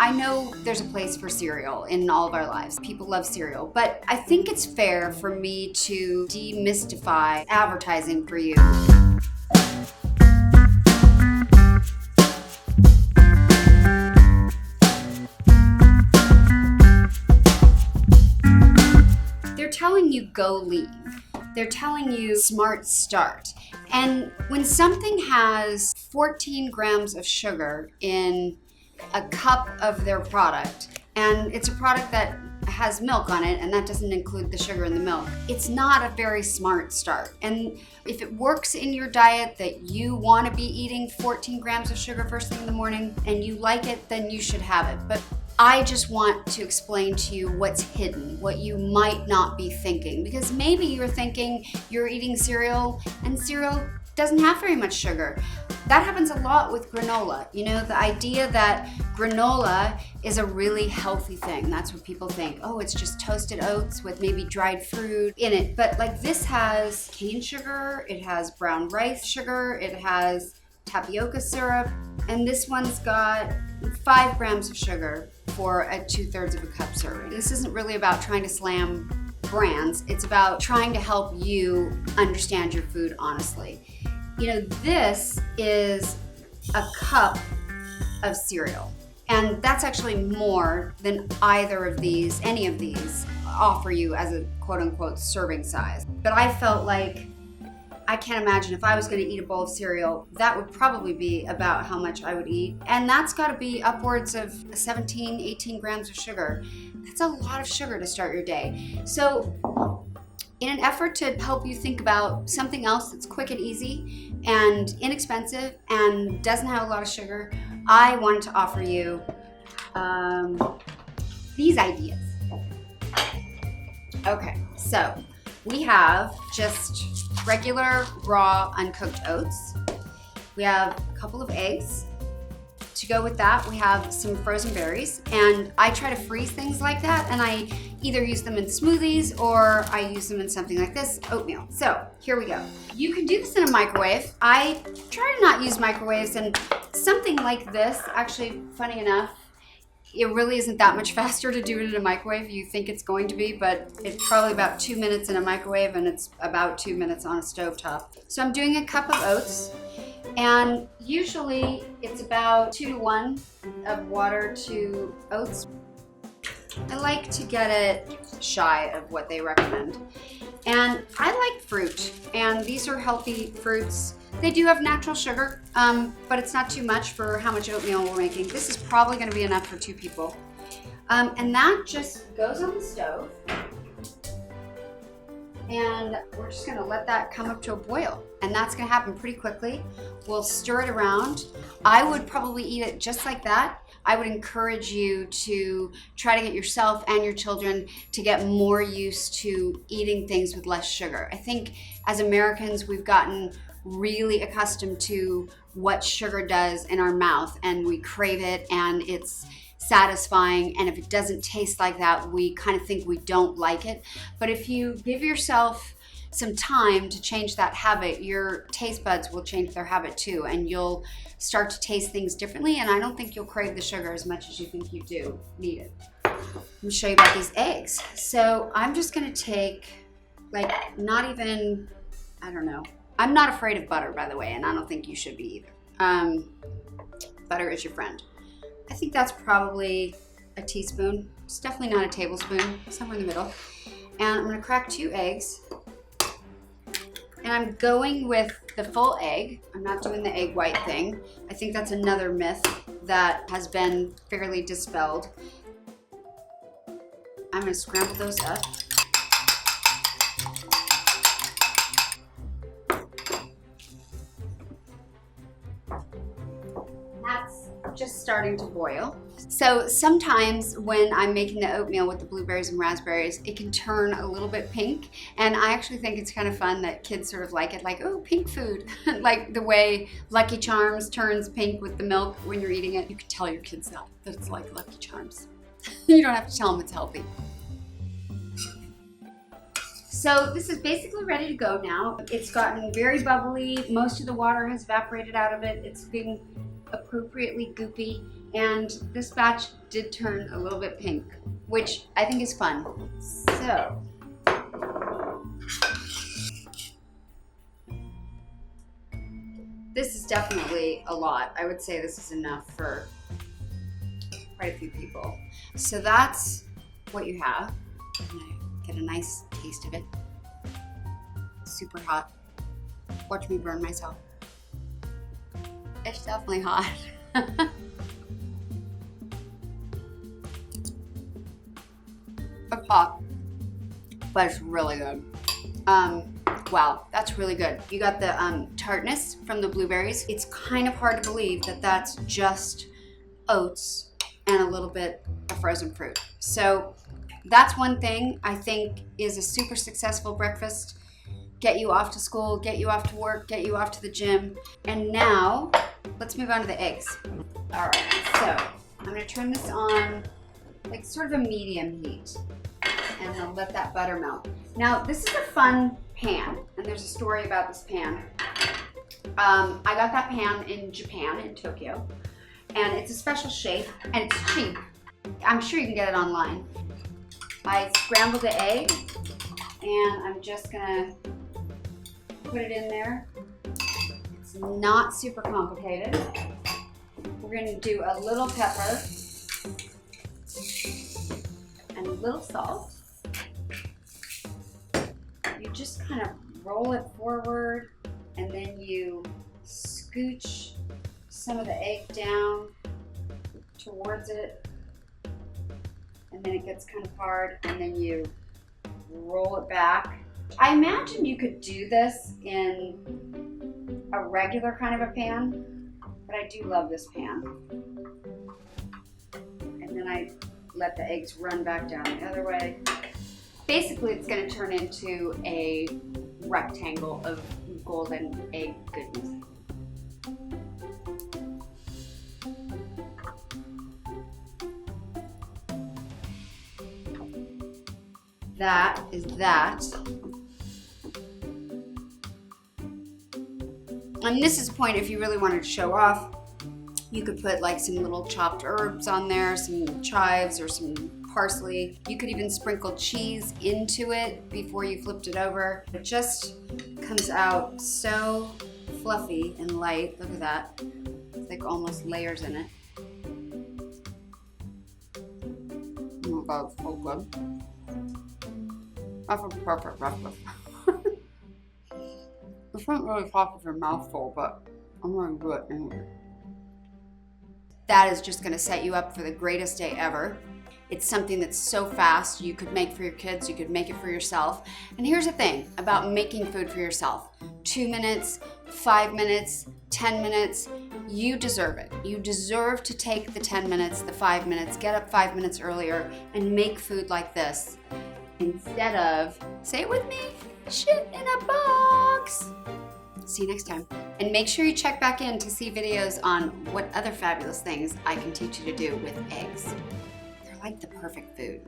I know there's a place for cereal in all of our lives. People love cereal, but I think it's fair for me to demystify advertising for you. They're telling you go lean. They're telling you smart start. And when something has 14 grams of sugar in a cup of their product, and it's a product that has milk on it, and that doesn't include the sugar in the milk, it's not a very smart start. And if it works in your diet that you want to be eating 14 grams of sugar first thing in the morning and you like it, then you should have it. But I just want to explain to you what's hidden, what you might not be thinking, because maybe you're thinking you're eating cereal and cereal doesn't have very much sugar. That happens a lot with granola. You know, the idea that granola is a really healthy thing. That's what people think. Oh, it's just toasted oats with maybe dried fruit in it. But like this has cane sugar, it has brown rice sugar, it has tapioca syrup, and this one's got 5 grams of sugar for a 2/3 of a cup serving. This isn't really about trying to slam brands. It's about trying to help you understand your food honestly. You know, this is a cup of cereal, and that's actually more than either of these, any of these, offer you as a quote-unquote serving size. But I felt like I can't imagine if I was going to eat a bowl of cereal, that would probably be about how much I would eat. And that's got to be upwards of 17, 18 grams of sugar. That's a lot of sugar to start your day. So in an effort to help you think about something else that's quick and easy and inexpensive and doesn't have a lot of sugar, I wanted to offer you these ideas. Okay, so we have just regular, raw, uncooked oats. We have a couple of eggs. To go with that, we have some frozen berries, and I try to freeze things like that, and I either use them in smoothies or I use them in something like this, oatmeal. So here we go. You can do this in a microwave. I try to not use microwaves, and something like this, actually, funny enough, it really isn't that much faster to do it in a microwave. You think it's going to be, but it's probably about 2 minutes in a microwave, and it's about 2 minutes on a stovetop. So I'm doing a cup of oats, and usually it's about 2-to-1 of water to oats. I like to get it shy of what they recommend. And I like fruit, and these are healthy fruits. They do have natural sugar, but it's not too much for how much oatmeal we're making. This is probably going to be enough for 2 people. And that just goes on the stove. And we're just going to let that come up to a boil. And that's going to happen pretty quickly. We'll stir it around. I would probably eat it just like that. I would encourage you to try to get yourself and your children to get more used to eating things with less sugar. I think as Americans, we've gotten really accustomed to what sugar does in our mouth, and we crave it, and it's satisfying, and if it doesn't taste like that, we kind of think we don't like it. But if you give yourself some time to change that habit, your taste buds will change their habit too, and you'll start to taste things differently, and I don't think you'll crave the sugar as much as you think you do need it. I'm gonna show you about these eggs. So I'm just gonna take, like, not even, I don't know. I'm not afraid of butter, by the way, and I don't think you should be either. Butter is your friend. I think that's probably a teaspoon. It's definitely not a tablespoon, somewhere in the middle. And I'm gonna crack 2 eggs. And I'm going with the full egg. I'm not doing the egg white thing. I think that's another myth that has been fairly dispelled. I'm gonna scramble those up. That's just starting to boil. So sometimes when I'm making the oatmeal with the blueberries and raspberries, it can turn a little bit pink. And I actually think it's kind of fun that kids sort of like it, like, oh, pink food. Like the way Lucky Charms turns pink with the milk when you're eating it. You can tell your kids that it's like Lucky Charms. You don't have to tell them it's healthy. So this is basically ready to go now. It's gotten very bubbly. Most of the water has evaporated out of it. It's being appropriately goopy, and this batch did turn a little bit pink, which I think is fun. So, this is definitely a lot. I would say this is enough for quite a few people. So that's what you have. I'm gonna get a nice taste of it. Super hot. Watch me burn myself. It's definitely hot. It's hot, but it's really good. Wow, that's really good. You got the tartness from the blueberries. It's kind of hard to believe that that's just oats and a little bit of frozen fruit. So that's one thing I think is a super successful breakfast. Get you off to school, get you off to work, get you off to the gym. And now, let's move on to the eggs. All right, so I'm gonna turn this on like sort of a medium heat, and I'll let that butter melt. Now, this is a fun pan, and there's a story about this pan. I got that pan in Japan, in Tokyo, and it's a special shape, and it's cheap. I'm sure you can get it online. I scrambled the egg, and I'm just gonna put it in there. It's not super complicated. We're gonna do a little pepper and a little salt. You just kind of roll it forward, and then you scooch some of the egg down towards it, and then it gets kind of hard, and then you roll it back. I imagine you could do this in a regular kind of a pan, but I do love this pan. And then I let the eggs run back down the other way. Basically, it's going to turn into a rectangle of golden egg goodness. That is that. And this is a point if you really wanted to show off. You could put like some little chopped herbs on there, some chives or some parsley. You could even sprinkle cheese into it before you flipped it over. It just comes out so fluffy and light. Look at that. It's like almost layers in it. Oh my God, it's so good. That's a perfect breakfast. It's not really talk with your mouth full, but I'm gonna do it anyway. That is just gonna set you up for the greatest day ever. It's something that's so fast. You could make for your kids, you could make it for yourself. And here's the thing about making food for yourself. 2 minutes, 5 minutes, 10 minutes, you deserve it. You deserve to take the 10 minutes, the 5 minutes, get up 5 minutes earlier and make food like this. Instead of, say it with me, shit in a box. See you next time. And make sure you check back in to see videos on what other fabulous things I can teach you to do with eggs. They're like the perfect food.